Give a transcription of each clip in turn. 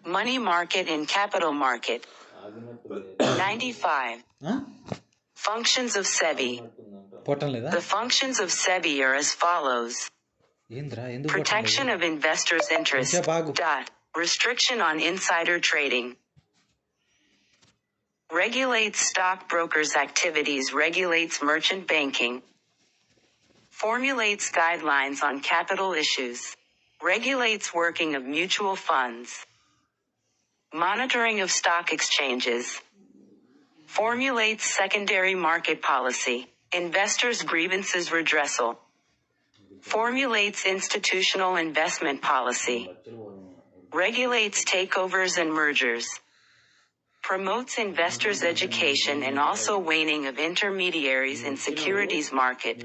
Money market and capital market. 95. Functions of SEBI. The functions of SEBI are as follows. Protection of investors' interests. Restriction on insider trading. Regulates stockbrokers' activities. Regulates merchant banking. Formulates guidelines on capital issues. Regulates working of mutual funds. Monitoring of stock exchanges. Formulates secondary market policy. Investors' grievances redressal. Formulates institutional investment policy. Regulates takeovers and mergers. Promotes investors' education and also waning of intermediaries in securities market.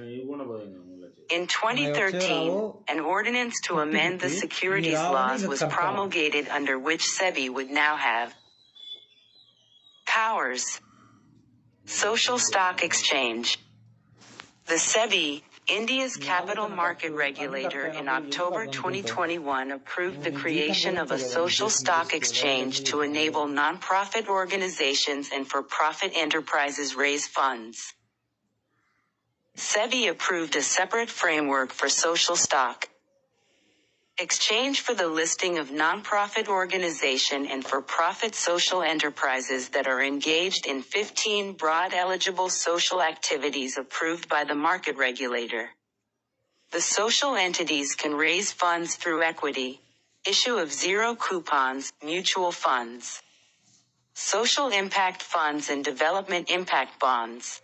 In 2013, an ordinance to amend the securities laws was promulgated under which SEBI would now have powers. Social Stock Exchange. The SEBI, India's capital market regulator, in October 2021 approved the creation of a social stock exchange to enable non-profit organizations and for-profit enterprises raise funds. SEBI approved a separate framework for social stock exchange for the listing of non-profit organization and for-profit social enterprises that are engaged in 15 broad eligible social activities approved by the market regulator. The social entities can raise funds through equity, issue of zero coupons, mutual funds, social impact funds and development impact bonds.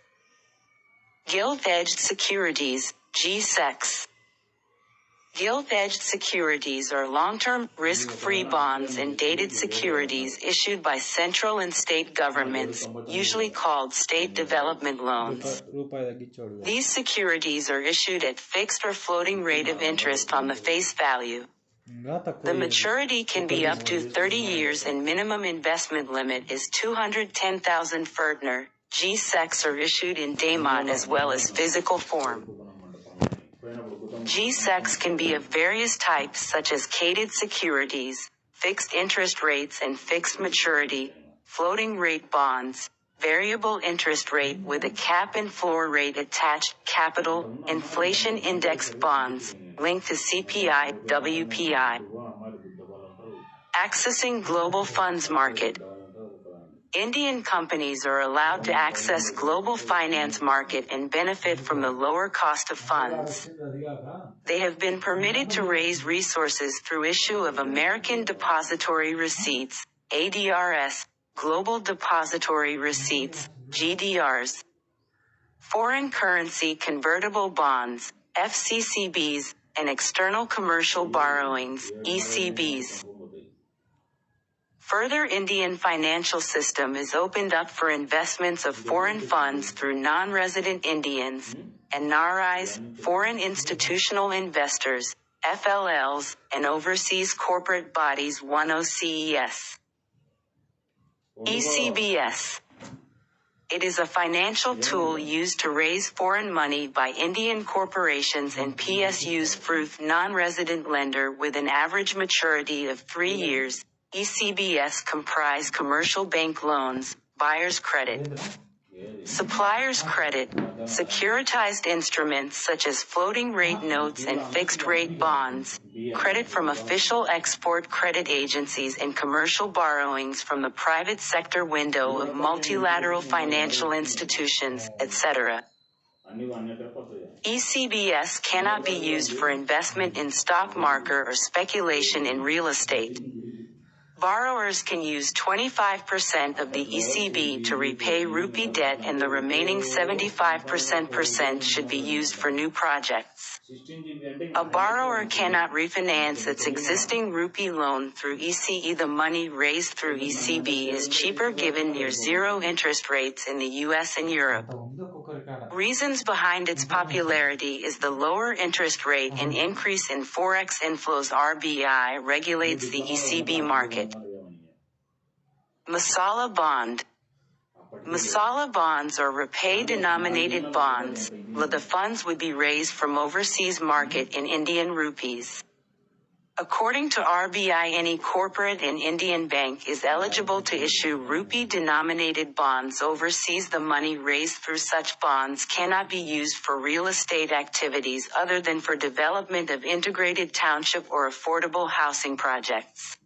Gilt-edged securities, GSECs. Gilt-edged securities are long-term, risk-free bonds and dated securities issued by central and state governments, usually called state development loans. These securities are issued at fixed or floating rate of interest on the face value. The maturity can be up to 30 years and minimum investment limit is 210,000 Ferdinand. GSECs are issued in daemon as well as physical form. GSECs can be of various types such as caded securities, fixed interest rates and fixed maturity, floating rate bonds, variable interest rate with a cap and floor rate attached, capital, inflation indexed bonds, linked to CPI, WPI. Accessing global funds market. Indian companies are allowed to access global finance market and benefit from the lower cost of funds. They have been permitted to raise resources through issue of American Depository Receipts, ADRs, Global Depository Receipts, GDRs, foreign currency convertible bonds, FCCBs, and external commercial borrowings, ECBs. Further, Indian financial system is opened up for investments of foreign funds through non-resident Indians, NRIs, foreign institutional investors, FLLs, and overseas corporate bodies 10CES. ECBS. It is a financial tool used to raise foreign money by Indian corporations and PSUs through non-resident lender with an average maturity of 3 years. ECBS comprise commercial bank loans, buyer's credit, supplier's credit, securitized instruments such as floating rate notes and fixed rate bonds, credit from official export credit agencies and commercial borrowings from the private sector window of multilateral financial institutions, etc. ECBS cannot be used for investment in stock market or speculation in real estate. Borrowers can use 25% of the ECB to repay rupee debt and the remaining 75% should be used for new projects. A borrower cannot refinance its existing rupee loan through ECE. The money raised through ECB is cheaper given near zero interest rates in the US and Europe. Reasons behind its popularity is the lower interest rate and increase in forex inflows. RBI regulates the ECB market. Masala bond. Masala bonds are rupee-denominated bonds, but the funds would be raised from overseas market in Indian rupees. According to RBI, any corporate and Indian bank is eligible to issue rupee-denominated bonds overseas. The money raised through such bonds cannot be used for real estate activities other than for development of integrated township or affordable housing projects.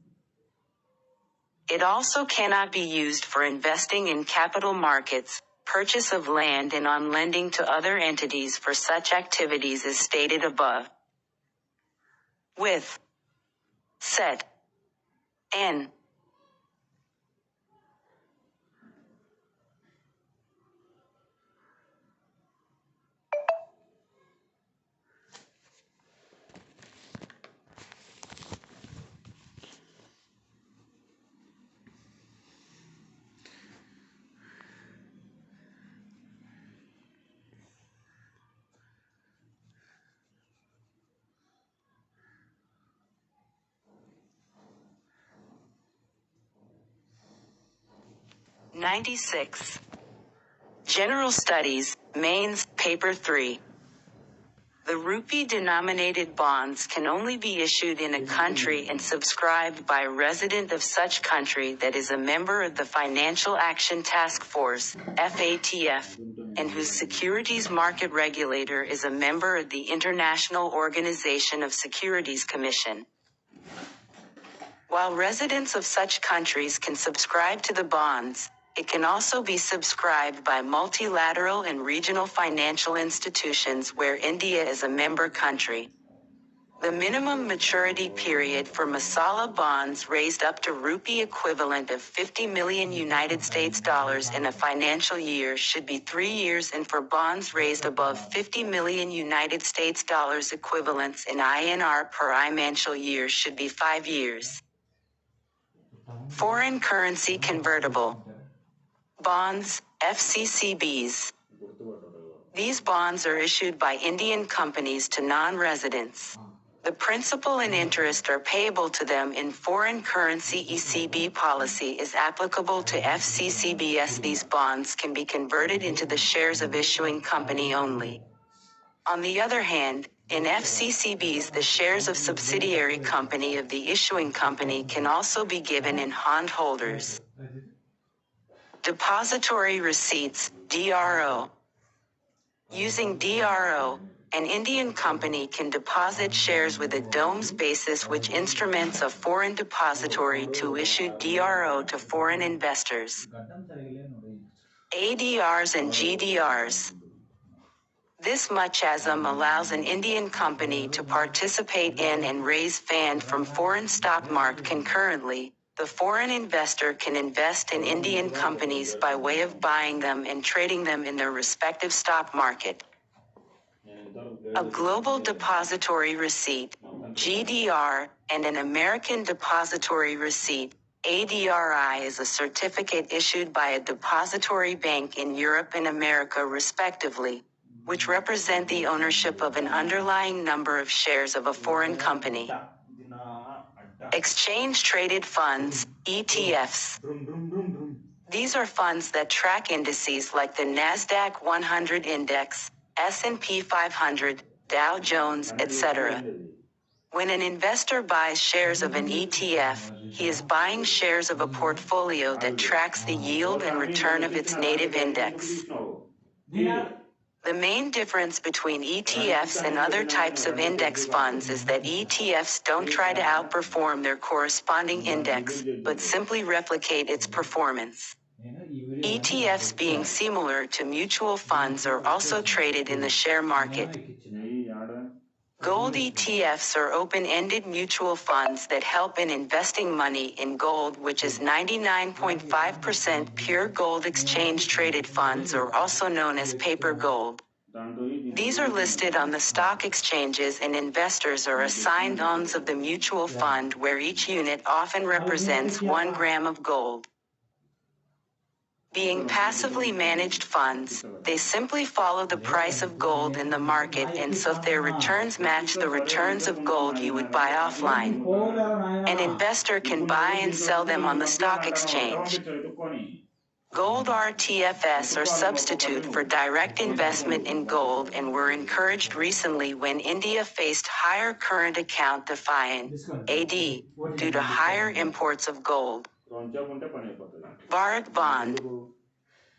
It also cannot be used for investing in capital markets, purchase of land, and on lending to other entities for such activities as stated above. With Set N. '96. General Studies, Mains, Paper 3. The rupee-denominated bonds can only be issued in a country and subscribed by a resident of such country that is a member of the Financial Action Task Force, FATF, and whose securities market regulator is a member of the International Organization of Securities Commission. While residents of such countries can subscribe to the bonds, it can also be subscribed by multilateral and regional financial institutions where India is a member country. The minimum maturity period for masala bonds raised up to rupee equivalent of 50 million United States dollars in a financial year should be 3 years, and for bonds raised above 50 million United States dollars equivalents in INR per financial year should be 5 years. Foreign currency convertible bonds, FCCBs. These bonds are issued by Indian companies to non-residents. The principal and interest are payable to them in foreign currency. ECB policy is applicable to FCCBs. These bonds can be converted into the shares of issuing company only. On the other hand, in FCCBs, the shares of subsidiary company of the issuing company can also be given in bond holders. Depository receipts, DRO. Using DRO, an Indian company can deposit shares with a DOMS basis, which instruments a foreign depository to issue DRO to foreign investors. ADRs and GDRs. This much as allows an Indian company to participate in and raise fund from foreign stock market concurrently. The foreign investor can invest in Indian companies by way of buying them and trading them in their respective stock market. A global depository receipt, GDR, and an American depository receipt, ADRI, is a certificate issued by a depository bank in Europe and America respectively, which represent the ownership of an underlying number of shares of a foreign company. Exchange-traded funds, ETFs. These are funds that track indices like the NASDAQ 100 index, S&P 500, Dow Jones, etc. When an investor buys shares of an ETF, he is buying shares of a portfolio that tracks the yield and return of its native index. The main difference between ETFs and other types of index funds is that ETFs don't try to outperform their corresponding index, but simply replicate its performance. ETFs, being similar to mutual funds, are also traded in the share market. Gold ETFs are open-ended mutual funds that help in investing money in gold, which is 99.5% pure gold. Exchange-traded funds are also known as paper gold. These are listed on the stock exchanges, and investors are assigned ounces of the mutual fund, where each unit often represents 1 gram of gold. Being passively managed funds, they simply follow the price of gold in the market, and so if their returns match the returns of gold you would buy offline, an investor can buy and sell them on the stock exchange. Gold RTFS are substitute for direct investment in gold and were encouraged recently when India faced higher current account deficit (AD) due to higher imports of gold. Bharat Bond.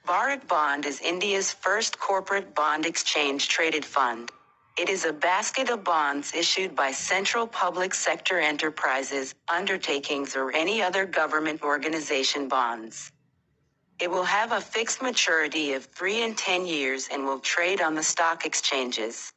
Bharat Bond is India's first corporate bond exchange traded fund. It is a basket of bonds issued by central public sector enterprises, undertakings or any other government organization bonds. It will have a fixed maturity of 3 and 10 years and will trade on the stock exchanges.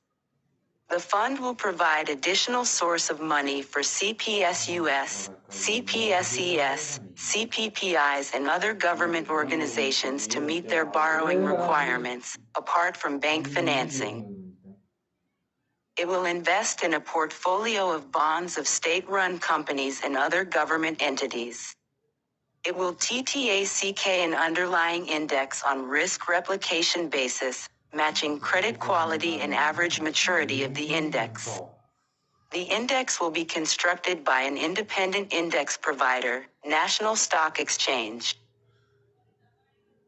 The fund will provide additional source of money for CPSUs, CPSES, CPPIs and other government organizations to meet their borrowing requirements, apart from bank financing. It will invest in a portfolio of bonds of state-run companies and other government entities. It will TTACK an underlying index on risk replication basis, matching credit quality and average maturity of the index. The index will be constructed by an independent index provider, National Stock Exchange.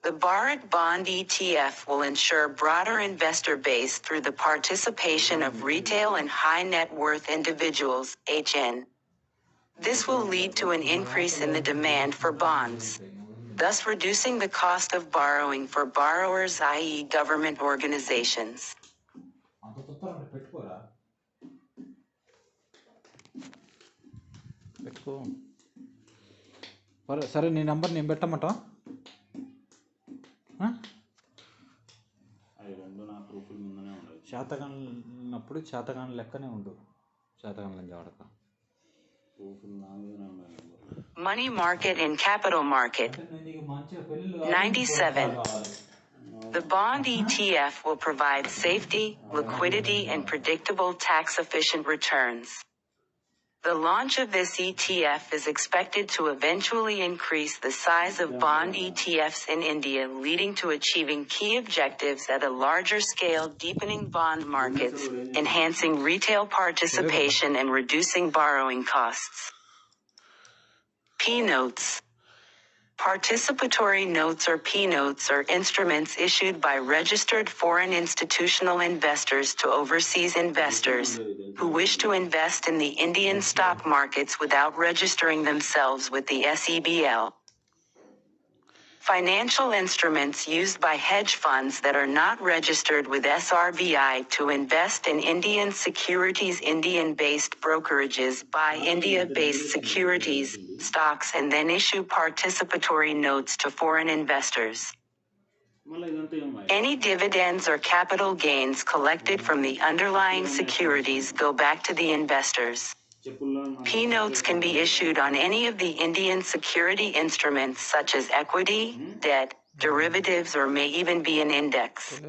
The Bharat Bond ETF will ensure broader investor base through the participation of retail and high net worth individuals, HN. This will lead to an increase in the demand for bonds, thus reducing the cost of borrowing for borrowers, i.e. government organizations. సరే నీ number నేను పెట్టమంటా శాతకానప్పుడు శాతకాన లెక్కనే ఉండు శాతకాన వాడక Money market and capital market. 97. The bond ETF will provide safety, liquidity and predictable tax-efficient returns. The launch of this ETF is expected to eventually increase the size of bond ETFs in India, leading to achieving key objectives at a larger scale, deepening bond markets, enhancing retail participation and reducing borrowing costs. P-notes. Participatory notes or P-notes are instruments issued by registered foreign institutional investors to overseas investors who wish to invest in the Indian stock markets without registering themselves with the SEBL. Financial instruments used by hedge funds that are not registered with SRBI to invest in Indian securities. Indian-based brokerages buy India-based securities, stocks and then issue participatory notes to foreign investors. Any dividends or capital gains collected from the underlying securities go back to the investors. P-notes can be issued on any of the Indian security instruments such as equity, debt, derivatives or may even be an index.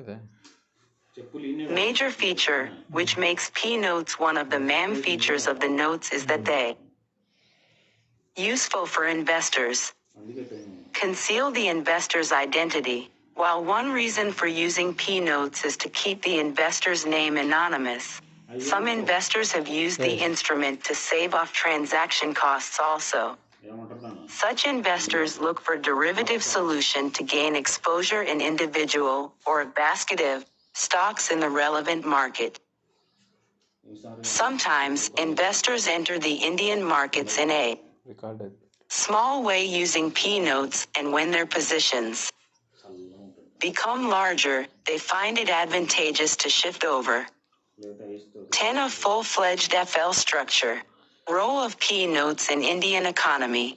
Major feature, which makes P-notes one of the MAM features of the notes, is that they useful for investors, conceal the investor's identity. While one reason for using P-notes is to keep the investor's name anonymous, some investors have used the instrument to save off transaction costs also. Such investors look for derivative solution to gain exposure in individual or a basket of stocks in the relevant market. Sometimes investors enter the Indian markets in a small way using P-notes, and when their positions become larger, they find it advantageous to shift over. 10 of full-fledged FL structure. Role of P-notes in Indian economy.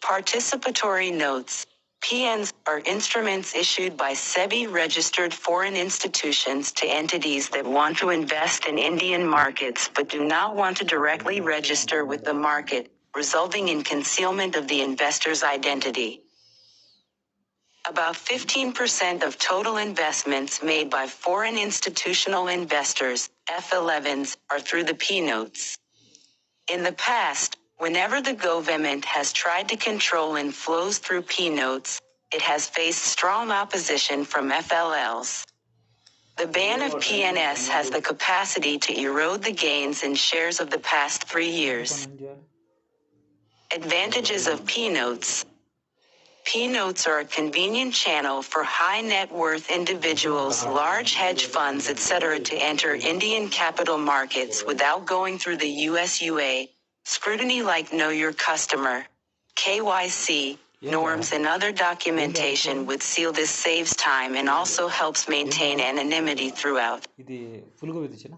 Participatory notes. PNs are instruments issued by SEBI-registered foreign institutions to entities that want to invest in Indian markets but do not want to directly register with the market, resulting in concealment of the investor's identity. About 15% of total investments made by foreign institutional investors, F11s, are through the P-notes. In the past, whenever the government has tried to control inflows through P-notes, it has faced strong opposition from FLLs. The ban of PNS has the capacity to erode the gains in shares of the past 3 years. Advantages of P-notes. P-notes are a convenient channel for high net worth individuals, large hedge funds, etc. to enter Indian capital markets without going through the USUA scrutiny like Know Your Customer, KYC, norms and other documentation would seal. This saves time and also helps maintain anonymity throughout. ఇది ఫుల్గా విధించిన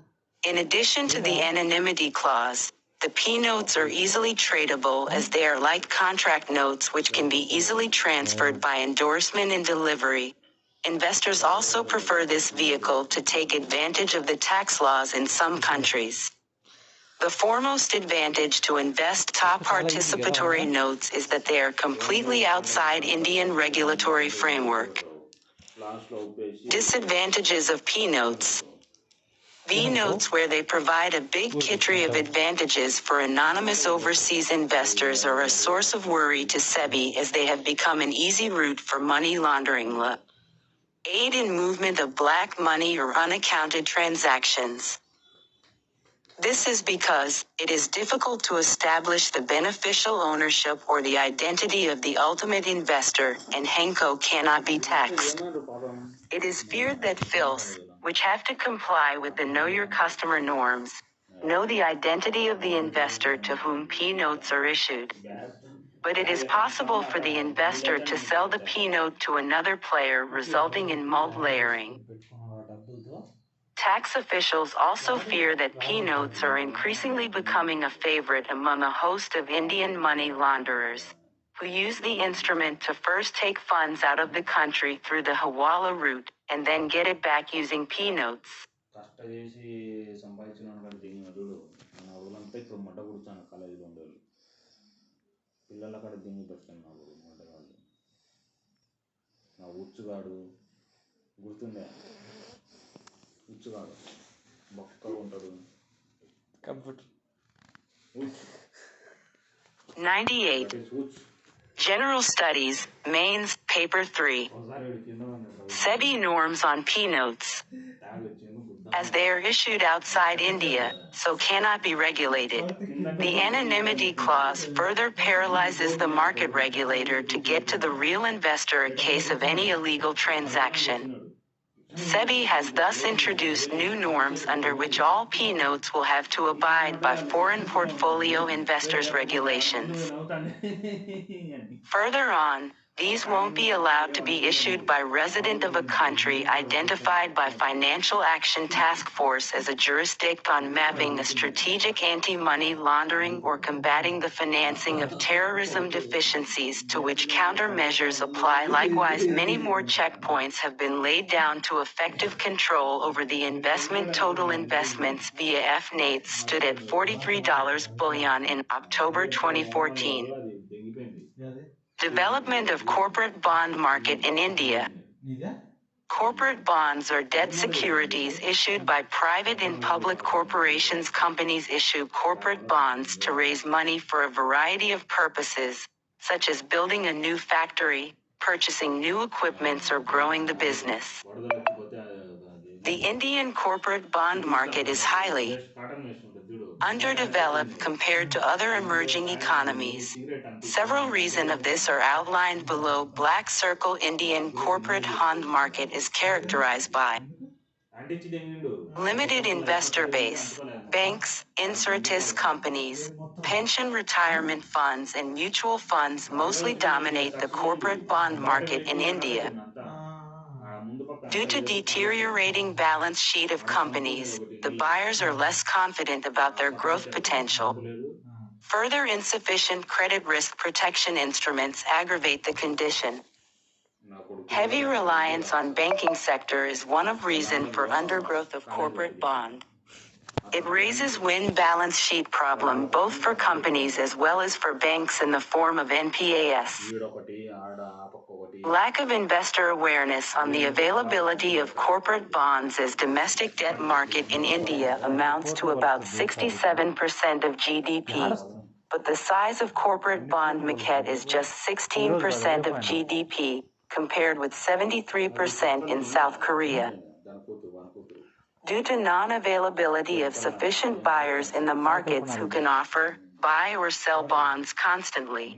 In addition to the anonymity clause, the P-notes are easily tradable as they are like contract notes which can be easily transferred by endorsement and delivery. Investors also prefer this vehicle to take advantage of the tax laws in some countries. The foremost advantage to invest top participatory notes is that they are completely outside Indian regulatory framework. Disadvantages of P-notes. B-notes, where they provide a big kittery of advantages for anonymous overseas investors, are a source of worry to SEBI as they have become an easy route for money laundering. Aid in movement of black money or unaccounted transactions. This is because it is difficult to establish the beneficial ownership or the identity of the ultimate investor, and Henco cannot be taxed. It is feared that FILs, which have to comply with the Know Your Customer norms, know the identity of the investor to whom P-notes are issued. But it is possible for the investor to sell the P-note to another player, resulting in multi-layering. Tax officials also fear that P-notes are increasingly becoming a favorite among a host of Indian money launderers, who use the instrument to first take funds out of the country through the Hawala route, and then get it back using P-notes. కష్ట చేసి సంపాదించిన దీని వదుడు మన ఊళ్ళంతా ఇప్పుడు మడ్డ కూర్చాను కాలేజీలో ఉండేవాళ్ళు పిల్లల అక్కడ దీన్ని పెట్టాను నాకు మడ్డగాళ్ళు నా ఉచ్చుగాడు గుర్తుండే ఉచ్చుగాడు బొక్కగా ఉంటాడు computer 98. General Studies, Mains, Paper 3. SEBI norms on P-notes. As they are issued outside India, so cannot be regulated. The anonymity clause further paralyzes the market regulator to get to the real investor in case of any illegal transaction. SEBI has thus introduced new norms under which all P-notes will have to abide by foreign portfolio investors regulations. Further on, these won't be allowed to be issued by resident of a country identified by Financial Action Task Force as a jurisdiction on mapping a strategic anti-money laundering or combating the financing of terrorism deficiencies to which countermeasures apply. Likewise, many more checkpoints have been laid down to effective control over the investment. Total investments via F-NATES stood at $43 billion in October 2014. Development of corporate bond market in India. Corporate bonds are debt securities issued by private and public corporations. Companies issue corporate bonds to raise money for a variety of purposes, such as building a new factory, purchasing new equipment, or growing the business. The Indian corporate bond market is highly underdeveloped compared to other emerging economies. Several reasons of this are outlined below. Black Circle Indian corporate bond market is characterized by limited investor base. Banks, insurance companies, pension retirement funds, and mutual funds mostly dominate the corporate bond market in India. Due to deteriorating balance sheet of companies, the buyers are less confident about their growth potential. Further, insufficient credit risk protection instruments aggravate the condition. Heavy reliance on banking sector is one of reason for undergrowth of corporate bond. It raises win balance sheet problem both for companies as well as for banks in the form of NPAs. Lack of investor awareness on the availability of corporate bonds as domestic debt market in India amounts to about 67% of GDP. But the size of corporate bond market is just 16% of GDP, compared with 73% in South Korea. Due to non-availability of sufficient buyers in the markets who can offer, buy or sell bonds constantly,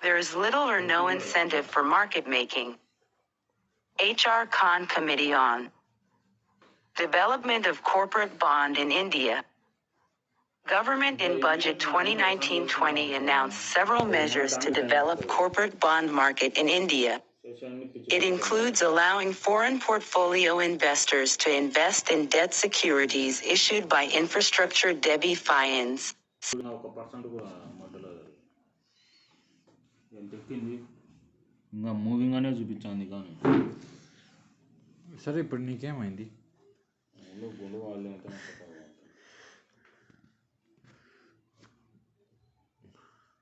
There is little or no incentive for market making. HR Khan Committee on Development of Corporate Bond in India. Government in Budget 2019-20 announced several measures to develop corporate bond market in India. It includes allowing foreign portfolio investors to invest in debt securities issued by infrastructure DEBI funds. 1% కూడా మధ్యలో ఎంత ఎక్కింది ఇంకా moving అనే చూపించాంది కానీ సరే ఇప్పుడు నీకేమైంది గొడవ వాళ్ళు